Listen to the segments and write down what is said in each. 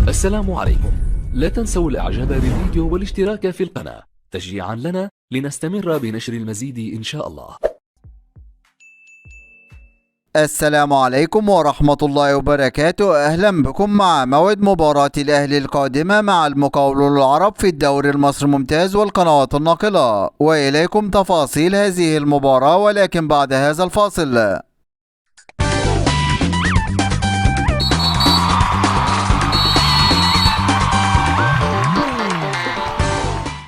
السلام عليكم. لا تنسوا الاعجاب بالفيديو والاشتراك في القناة تشجيعا لنا لنستمر بنشر المزيد إن شاء الله. السلام عليكم ورحمة الله وبركاته. أهلا بكم مع موعد مباراة الأهلي القادمة مع المقاولون العرب في الدوري المصري الممتاز والقنوات الناقلة، وإليكم تفاصيل هذه المباراة ولكن بعد هذا الفاصل.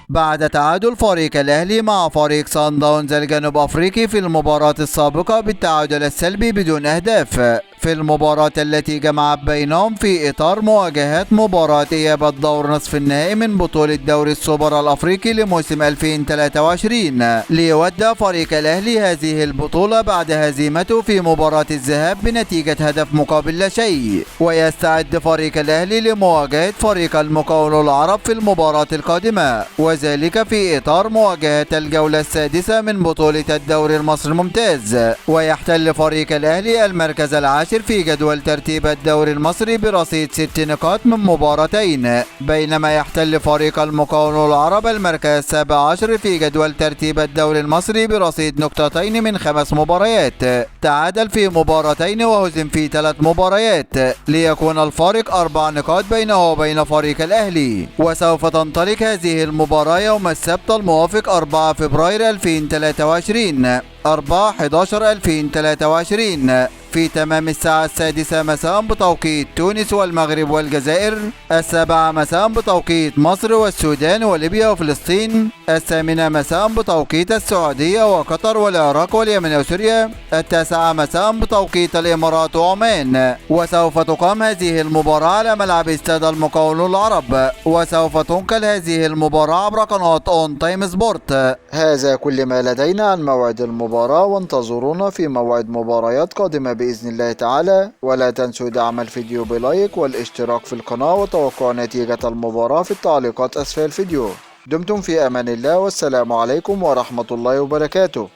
بعد تعادل فريق الأهلي مع فريق صن داونز الجنوب أفريقي في المباراة السابقة بالتعادل السلبي بدون أهداف في المباراة التي جمعت بينهم في إطار مواجهات مباراة إياب الدور نصف النهائي من بطولة دوري السوبر الأفريقي لموسم 2023، ليودع فريق الأهلي هذه البطولة بعد هزيمته في مباراة الذهاب بنتيجة هدف مقابل لا شيء، ويستعد فريق الأهلي لمواجهة فريق المقاولون العرب في المباراة القادمة، وذلك في إطار مواجهة الجولة السادسة من بطولة الدوري المصري الممتاز. ويحتل فريق الأهلي المركز العاشر في جدول ترتيب الدوري المصري برصيد 6 نقاط من مباراتين، بينما يحتل فريق المقاولون العرب المركز السابع عشر في جدول ترتيب الدوري المصري برصيد 2 نقاط من 5 مباريات، تعادل في مباراتين وهزم في 3 مباريات، ليكون الفارق 4 نقاط بينه وبين فريق الأهلي. وسوف تنطلق هذه المباراة يوم السبت الموافق 4 فبراير 2023 4/11/2023 في تمام الساعة 6 مساء بتوقيت تونس والمغرب والجزائر، 7 مساء بتوقيت مصر والسودان وليبيا وفلسطين، 8 مساء بتوقيت السعودية وقطر والعراق واليمن وسوريا، 9 مساء بتوقيت الإمارات وعمان. وسوف تقام هذه المباراة على ملعب استاد المقاولون العرب، وسوف تنقل هذه المباراة عبر قناة اون تايم سبورت. هذا كل ما لدينا عن موعد المباراة، وانتظرونا في موعد مباريات قادمة بإذن الله تعالى، ولا تنسوا دعم الفيديو بلايك والاشتراك في القناة وتوقع نتيجة المباراة في التعليقات أسفل الفيديو. دمتم في أمان الله، والسلام عليكم ورحمة الله وبركاته.